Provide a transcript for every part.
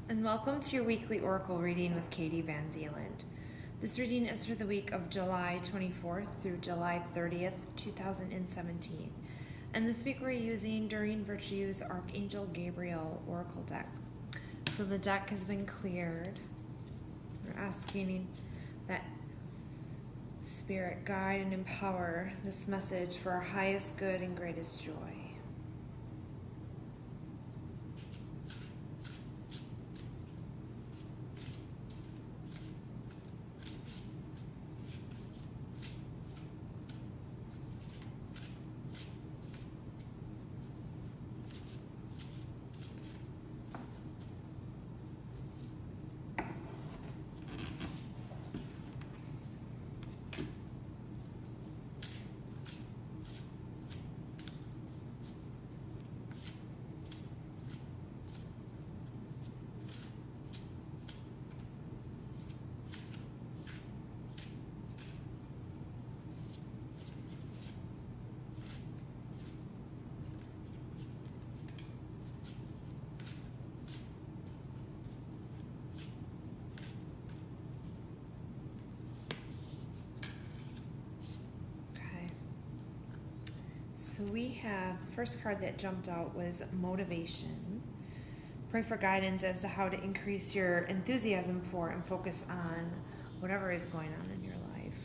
And welcome to your weekly Oracle reading with Katie VanZeeland. This reading is for the week of July 24th through July 30th, 2017. And this week we're using During Virtue's Archangel Gabriel Oracle deck. So the deck has been cleared. We're asking that Spirit guide and empower this message for our highest good and greatest joy. So we have, the first card that jumped out was motivation. Pray for guidance as to how to increase your enthusiasm for and focus on whatever is going on in your life.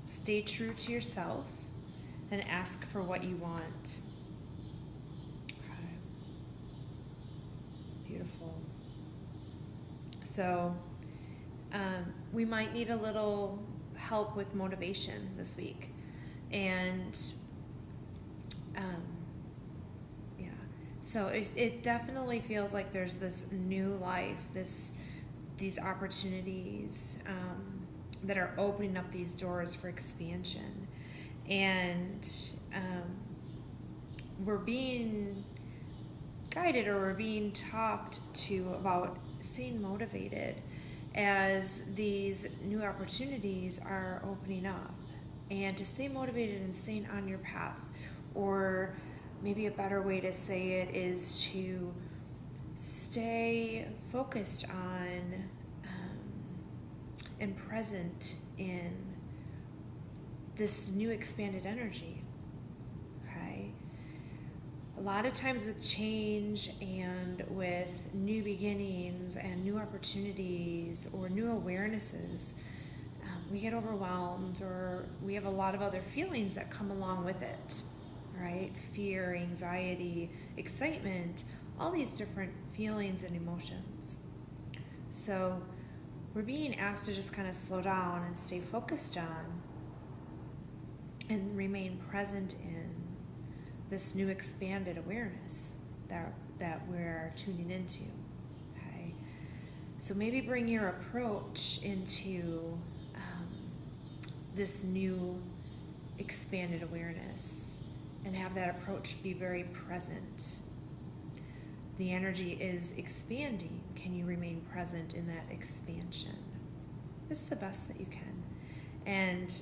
Stay true to yourself and ask for what you want. Okay. Beautiful. So we might need a little help with motivation this week. And so it definitely feels like there's this new life, these opportunities that are opening up these doors for expansion. And we're being guided, or we're being talked to about staying motivated as these new opportunities are opening up, and to stay motivated and staying on your path. Or maybe a better way to say it is to stay focused on and present in this new expanded energy. Okay? A lot of times with change and with new beginnings and new opportunities or new awarenesses, we get overwhelmed, or we have a lot of other feelings that come along with it. Right? Fear, anxiety, excitement, all these different feelings and emotions. So we're being asked to just kind of slow down and stay focused on and remain present in this new expanded awareness that we're tuning into. Okay? So maybe bring your approach into this new expanded awareness, and have that approach be very present. The energy is expanding. Can you remain present in that expansion? This is the best that you can. And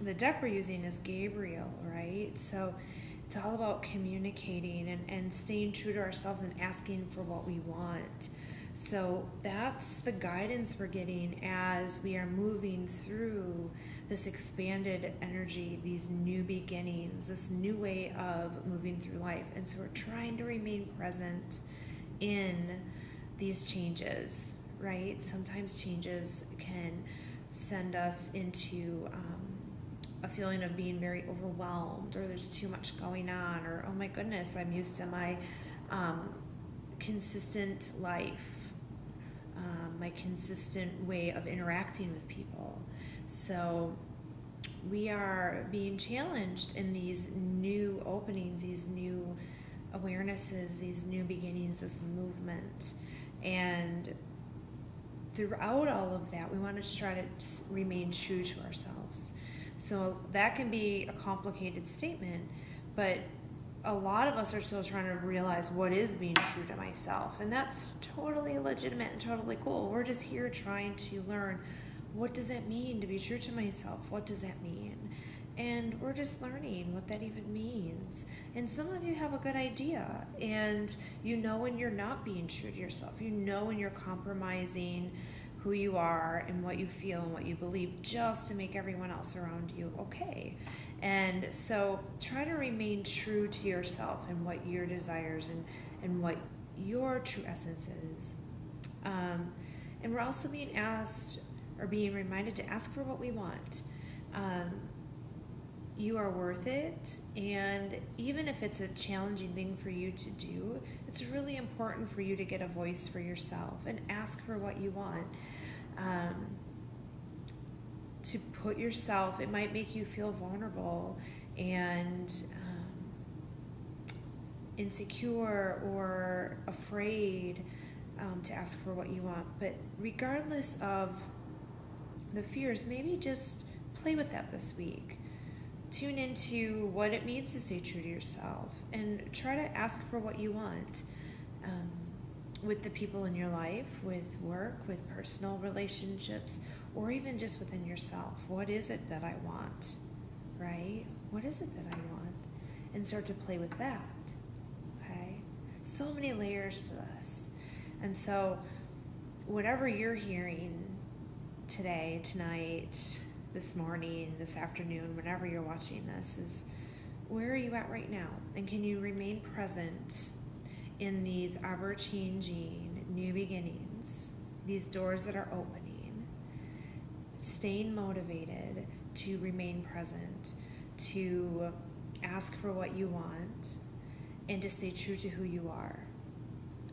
the deck we're using is Gabriel, right? So it's all about communicating and staying true to ourselves and asking for what we want. So that's the guidance we're getting as we are moving through this expanded energy, these new beginnings, this new way of moving through life. And so we're trying to remain present in these changes, right? Sometimes changes can send us into a feeling of being very overwhelmed, or there's too much going on, or oh my goodness, I'm used to my consistent life, my consistent way of interacting with people. So we are being challenged in these new openings, these new awarenesses, these new beginnings, this movement. And throughout all of that, we want to try to remain true to ourselves. So that can be a complicated statement, but a lot of us are still trying to realize what is being true to myself. And that's totally legitimate and totally cool. We're just here trying to learn, what does that mean to be true to myself? What does that mean? And we're just learning what that even means. And some of you have a good idea, and you know when you're not being true to yourself. You know when you're compromising who you are and what you feel and what you believe just to make everyone else around you okay. And so try to remain true to yourself and what your desires and what your true essence is. And we're also being asked or being reminded to ask for what we want. You are worth it, and even if it's a challenging thing for you to do, it's really important for you to get a voice for yourself and ask for what you want. To put yourself, it might make you feel vulnerable and insecure or afraid to ask for what you want. But regardless of the fears, maybe just play with that this week. Tune into what it means to stay true to yourself and try to ask for what you want with the people in your life, with work, with personal relationships, or even just within yourself. What is it that I want, right? What is it that I want? And start to play with that, okay? So many layers to this. And so whatever you're hearing today, tonight, this morning, this afternoon, whenever you're watching this, is where are you at right now? And can you remain present in these ever-changing new beginnings, these doors that are opening, staying motivated to remain present, to ask for what you want, and to stay true to who you are,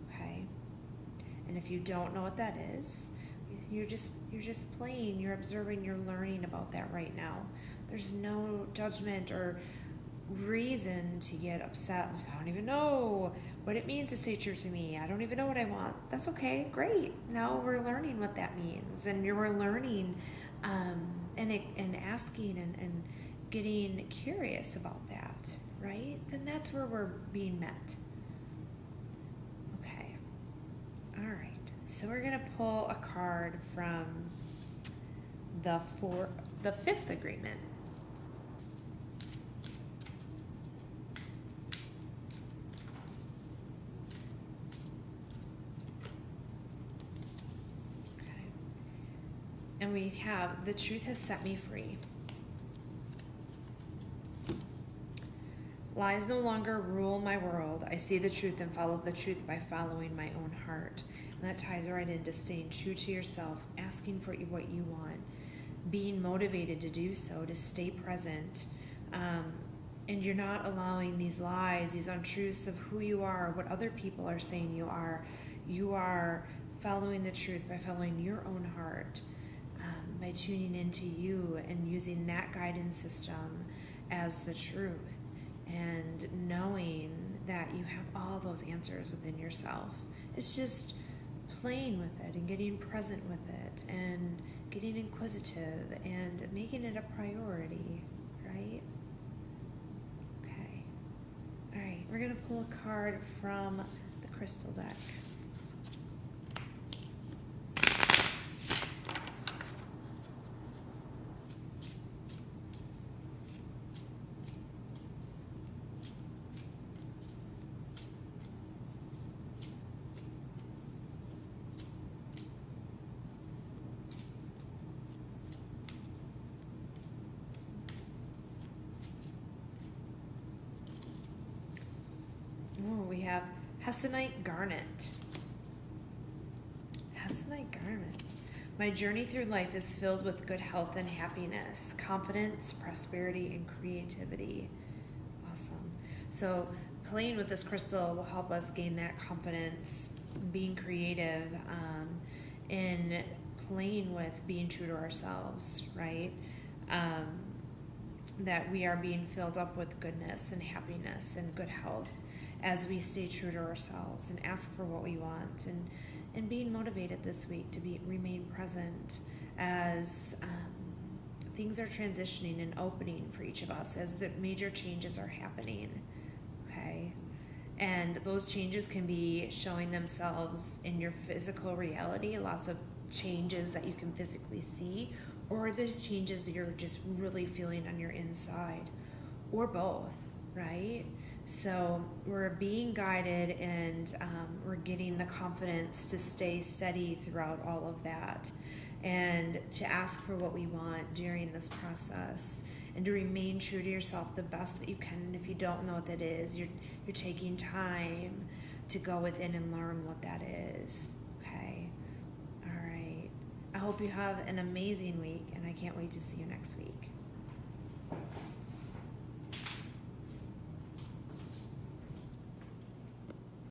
okay? And if you don't know what that is, you're just playing, you're observing, you're learning about that right now. There's no judgment or reason to get upset. Like, I don't even know what it means to stay true to me. I don't even know what I want. That's okay, great. Now we're learning what that means, and we're learning and asking and getting curious about that, right? Then that's where we're being met. Okay, all right. So we're gonna pull a card from the fifth agreement. Okay. And we have, the truth has set me free. Lies no longer rule my world. I see the truth and follow the truth by following my own heart. And that ties right into staying true to yourself, asking for what you want, being motivated to do so, to stay present. And you're not allowing these lies, these untruths of who you are, what other people are saying you are. You are following the truth by following your own heart, by tuning into you and using that guidance system as the truth, and knowing that you have all those answers within yourself. It's just playing with it and getting present with it and getting inquisitive and making it a priority, right? Okay. All right, we're going to pull a card from the crystal deck. We have Hessonite Garnet. Hessonite Garnet. My journey through life is filled with good health and happiness, confidence, prosperity, and creativity. Awesome. So playing with this crystal will help us gain that confidence, being creative, in playing with being true to ourselves, right? That we are being filled up with goodness and happiness and good health as we stay true to ourselves and ask for what we want, and being motivated this week to remain present as things are transitioning and opening for each of us, as the major changes are happening, okay? And those changes can be showing themselves in your physical reality, lots of changes that you can physically see, or there's changes that you're just really feeling on your inside, or both, right? So we're being guided, and we're getting the confidence to stay steady throughout all of that, and to ask for what we want during this process, and to remain true to yourself the best that you can. And if you don't know what that is, you're taking time to go within and learn what that is. Okay? All right. I hope you have an amazing week, and I can't wait to see you next week.